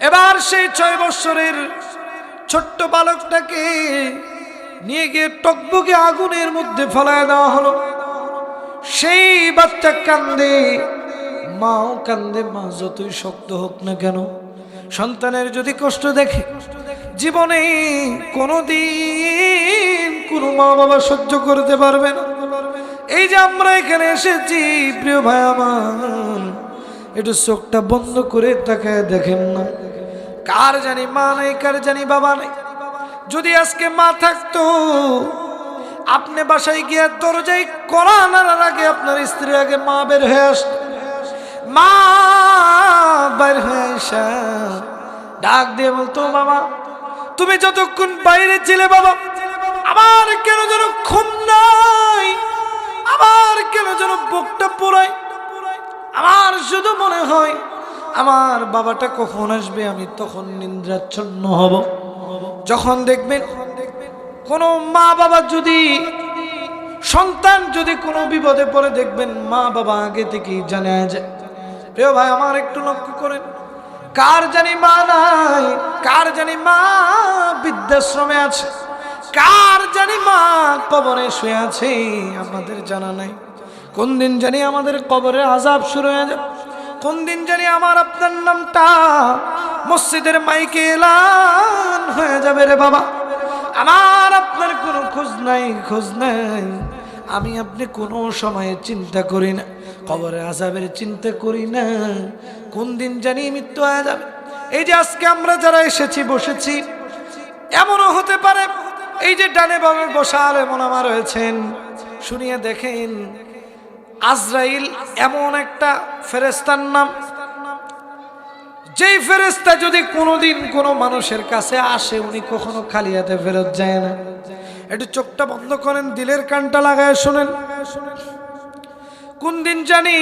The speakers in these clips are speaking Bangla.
এবার সেই 6 বছরের ছোট্ট বালকটাকে নিয়ে গিয়ে টকবকে আগুনের মধ্যে ফেলায় দেওয়া হলো। সেই বাচ্চা কান্দে, মাও কান্দে। মা যতই শক্ত হোক না কেন, সন্তানের যদি কষ্ট দেখে, জীবনে কোনোদিন কোনো মা বাবা সহ্য করতে পারবে না। এই যে আমরা এখানে এসেছি, প্রিয় ভাই আমার, একটু চোখটা বন্ধ করে তাকায় দেখেন না, কার জানি মা নাই, কার জানি বাবা নাই। যদি আজকে মা থাকতো, আপনি বাসায় গিয়ে দরজায় কড়া নাড়ার আগে আপনার স্ত্রীর আগে মা বের হয়ে আসতো। মা বের হয়ে আসা ডাক দিয়ে বলতো, বাবা তুমি যতক্ষণ বাইরে ছিলে বাবা, আমার কেন যেন ঘুম নাই, আমার কেন যেন বুকটা পোড়ায়, আমার শুধু মনে হয় আমার বাবাটা কখন আসবে, আমি তখন নিদ্রাচ্ছন্ন হব। যখন দেখবেন কোনো মা বাবা যদি, সন্তান যদি কোনো বিপদে পড়ে, দেখবেন মা বাবা আগে থেকেই জানা যায়। প্রিয় ভাই আমার, একটু লক্ষ্য করেন, কার জানি মা নাই, কার জানি মা বৃদ্ধাশ্রমে আছে, কার জানি মা কবরে শুয়ে আছে, আমাদের জানা নাই। কোন দিন জানি আমাদের কবরের আযাব শুরু হয়ে যাবে, কোন দিন জানি আমার আপনার নামটা মসজিদের মাইকে এলান হয়ে যাবে। রে বাবা, আমার আপনার কোনো খোঁজ নাই, খোঁজ নাই। আমি আপনি কোনো সময়ে চিন্তা করি না, কবরের আযাবের চিন্তা করি না, কোন দিন জানি মৃত্যু হয়ে যাবে। এই যে আজকে আমরা যারা এসেছি, বসেছি, এমনও হতে পারে এই যে ডানে বামে বসা এমন আমার রয়েছেন, শুনিয়ে দেখেন, আজরাইল এমন একটা ফেরেশতার নাম, যেই ফেরেশতা যদি কোনোদিন কোনো মানুষের কাছে আসে, উনি কখনো খালি হাতে ফেরত যায় না। একটু চোখটা বন্ধ করেন, দিলের কানটা লাগায় শোনেন। কোন দিন জানি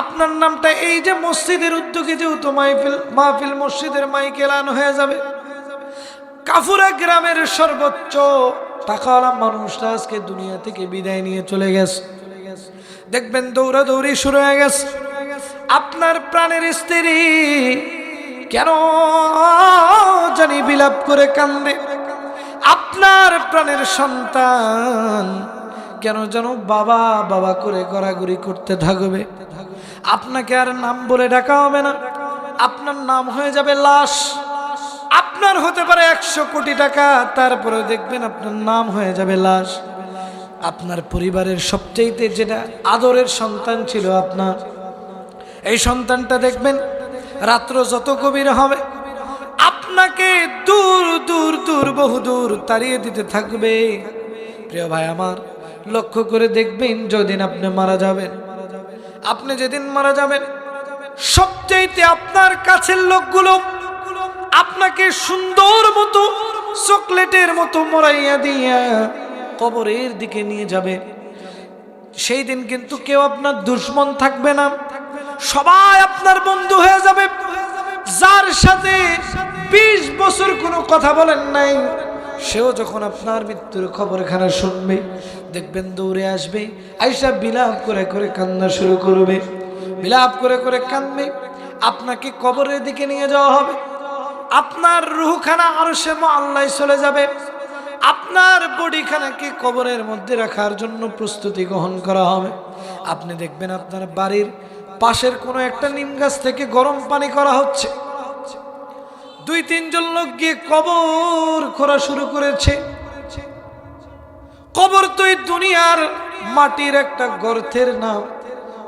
আপনার নামটা এই যে মসজিদের উদ্যোগে যেহেতু মাহফিল মসজিদের মাইকে এলান হয়ে যাবে, কাফুরা গ্রামের সর্বোচ্চ টাকাওয়ালা মানুষটা আজকে দুনিয়া থেকে বিদায় নিয়ে চলে গেছে। দেখবেন দৌড়াদৌড়ি শুরু হয়ে গেছে। আপনার প্রাণের স্ত্রী কেন জানি বিলাপ করে কান্দে, আপনার প্রাণের সন্তান কেন যেন বাবা বাবা করে গড়াগড়ি করতে থাকবে। আপনাকে আর নাম বলে ডাকা হবে না, আপনার নাম হয়ে যাবে লাশ। আপনার হতে পারে 100 কোটি টাকা, তারপরে দেখবেন আপনার নাম হয়ে যাবে লাশ। আপনার পরিবারের সবচেয়ে যেটা আদরের সন্তান ছিল আপনার, এই সন্তানটা দেখবেন রাত্র যত গভীর হবে, আপনাকে দূর দূর দূর বহু দূর তাড়িয়ে দিতে থাকবে। প্রিয় ভাই আমার, লক্ষ্য করে দেখবেন, যেদিন আপনি মারা যাবেন, আপনি যেদিন মারা যাবেন, সবচেয়ে আপনার কাছের লোকগুলো আপনাকে সুন্দর মতো চকলেটের মতো মোড়াইয়া দিয়া কবরের দিকে নিয়ে যাবে। সেই দিন কিন্তু কেউ আপনার দুশমন থাকবে না, সবাই আপনার বন্ধু হয়ে যাবে। যার সাথে 20 বছর কোনো কথা বলেন নাই, সেও যখন আপনার মৃত্যুর খবরখানা শুনবে, দেখবেন দৌড়ে আসবে, আইসা বিলাপ করে করে কান্না শুরু করবে, বিলাপ করে করে কাঁদবে। আপনাকে কবরের দিকে নিয়ে যাওয়া হবে, আপনার রূহখানা আরশে মুআল্লায় চলে যাবে, আপনার বডিখানাকে কবরের মধ্যে রাখার জন্য প্রস্তুতি গ্রহণ করা হবে। আপনি দেখবেন আপনার বাড়ির পাশের কোনো একটা নিম গাছ থেকে গরম পানি করা হচ্ছে, 2-3 জন লোক গিয়ে কবর খোঁড়া শুরু করেছে। কবর তো এই দুনিয়ার মাটির একটা গর্তের নাম,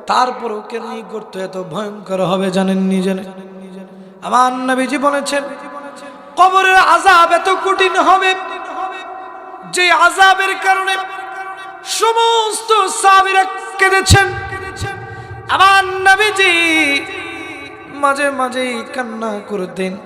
তারপরেও কেন এই গর্ত এত ভয়ঙ্কর হবে জানেননি? জানেন? আমার নবীজি বলেছেন, কবরের আযাব এত কঠিন হবে যে আযাবের কারণে সমস্ত সাহাবীরা কেঁদেছেন। আমার নবীজি মাঝে মাঝে কান্না করতেন।